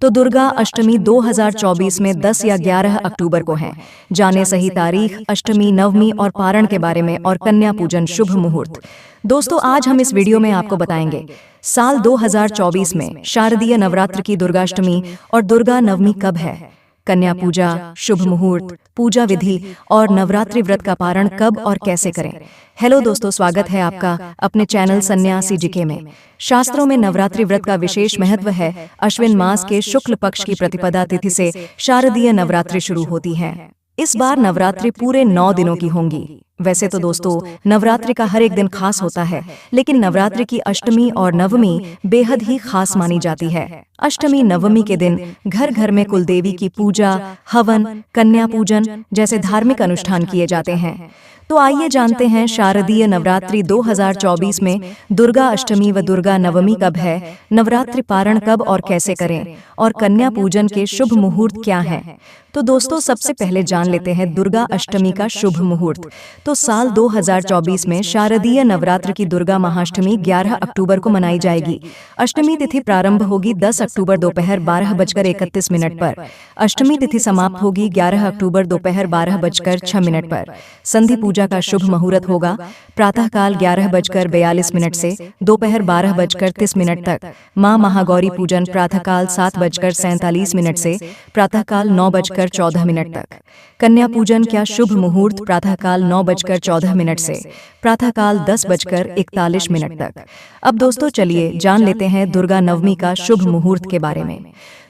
तो दुर्गा अष्टमी 2024 में 10 या 11 अक्टूबर को है। जाने सही तारीख, अष्टमी, नवमी और पारण के बारे में और कन्या पूजन शुभ मुहूर्त। दोस्तों, आज हम इस वीडियो में आपको बताएंगे साल 2024 में शारदीय नवरात्र की दुर्गाष्टमी और दुर्गा नवमी कब है, कन्या पूजा, शुभ मुहूर्त, पूजा विधि और नवरात्रि व्रत का पारण कब और कैसे करें। हेलो दोस्तों, स्वागत है आपका अपने चैनल सन्यासी जीके में। शास्त्रों में नवरात्रि व्रत का विशेष महत्व है। अश्विन मास के शुक्ल पक्ष की प्रतिपदा तिथि से शारदीय नवरात्रि शुरू होती है। इस बार नवरात्रि पूरे 9 दिनों की होंगी। वैसे तो दोस्तों, नवरात्रि का हर एक दिन खास होता है, लेकिन नवरात्रि की अष्टमी और नवमी बेहद ही खास मानी जाती है। अष्टमी नवमी के दिन घर घर में कुलदेवी की पूजा, हवन, कन्या पूजन जैसे धार्मिक अनुष्ठान किए जाते हैं। तो आइए जानते हैं शारदीय नवरात्रि 2024 में दुर्गा अष्टमी व दुर्गा नवमी कब है, नवरात्रि पारण कब और कैसे करें, और कन्या पूजन के शुभ मुहूर्त क्या हैं। तो दोस्तों, सबसे पहले जान लेते हैं दुर्गा अष्टमी का शुभ मुहूर्त। तो साल 2024 में शारदीय नवरात्र की दुर्गा महाअष्टमी 11 अक्टूबर को मनाई जाएगी। अष्टमी तिथि प्रारंभ होगी 10 अक्टूबर दोपहर 12:31 पर। अष्टमी तिथि समाप्त होगी 11 अक्टूबर दोपहर 12:06 पर। संधि पूजा का शुभ मुहूर्त होगा प्रातःकाल 11:42 से दोपहर 12:30 तक। मां महागौरी पूजन प्रातःकाल 7:47 से प्रातःकाल 9:14 तक। कन्या पूजन का शुभ मुहूर्त प्रातःकाल 9:14 से प्रातःकाल 10:41 तक। अब दोस्तों, चलिए जान लेते हैं दुर्गा नवमी का शुभ मुहूर्त के बारे में।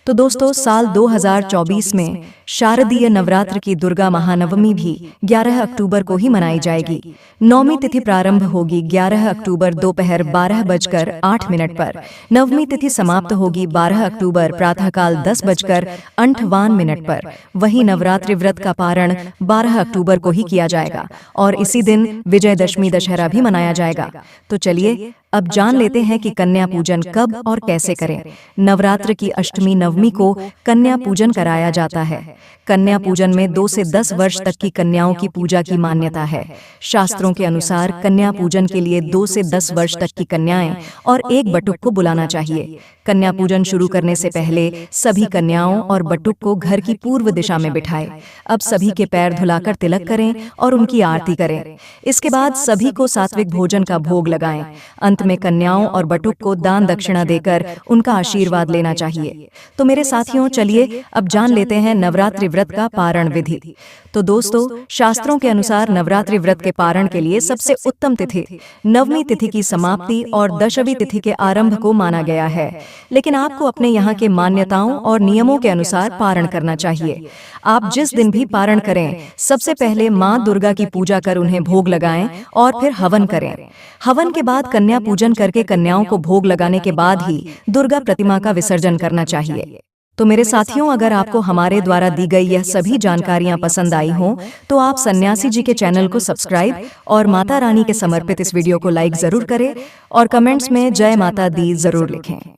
तो दोस्तों, साल 2024 में शारदीय नवरात्र की दुर्गा महानवमी भी 11 अक्टूबर को ही मनाई जाएगी। नौमी तिथि प्रारंभ होगी 11 अक्टूबर दोपहर 12:08 पर। नवमी तिथि समाप्त होगी 12 अक्टूबर प्रातःकाल 10:58 पर। वहीं नवरात्रि व्रत का पारण 12 अक्टूबर को ही किया जाएगा और इसी दिन विजयदशमी दशहरा भी मनाया जाएगा। तो चलिए अब जान लेते हैं कि कन्या पूजन कब और कैसे करें। नवरात्र की अष्टमी नवमी को कन्या पूजन कराया जाता है। कन्या पूजन में 2 से 10 वर्ष तक की कन्याओं की पूजा की मान्यता है। शास्त्रों के अनुसार कन्या पूजन के लिए 2 से 10 वर्ष तक की कन्याएं और एक बटुक को बुलाना चाहिए। कन्या पूजन शुरू करने से पहले सभी कन्याओं और बटुक को घर की पूर्व दिशा में बिठाएं। अब सभी के पैर धुलाकर तिलक करें और उनकी आरती करें। इसके बाद सभी को सात्विक भोजन का भोग लगाएं। अंत में कन्याओं और बटुक को दान दक्षिणा देकर उनका आशीर्वाद लेना चाहिए। तो मेरे साथियों, चलिए अब जान लेते हैं नवरात्रि व्रत का पारण विधि। तो दोस्तों, शास्त्रों के अनुसार नवरात्रि व्रत के पारण के लिए सबसे उत्तम तिथि नवमी तिथि की समाप्ति और दशमी तिथि के आरंभ को माना गया है, लेकिन आपको अपने यहाँ के मान्यताओं और नियमों के अनुसार पारण करना चाहिए। आप जिस दिन भी पारण करें, सबसे पहले मां दुर्गा की पूजा कर उन्हें भोग लगाएं और फिर हवन करें। हवन के बाद कन्या पूजन करके कन्याओं को भोग लगाने के बाद ही दुर्गा प्रतिमा का विसर्जन करना चाहिए। तो मेरे साथियों, अगर आपको हमारे द्वारा दी गई यह सभी जानकारियां पसंद आई हों, तो आप सन्यासी जी के चैनल को सब्सक्राइब और माता रानी के समर्पित इस वीडियो को लाइक जरूर करें और कमेंट्स में जय माता दी जरूर लिखें।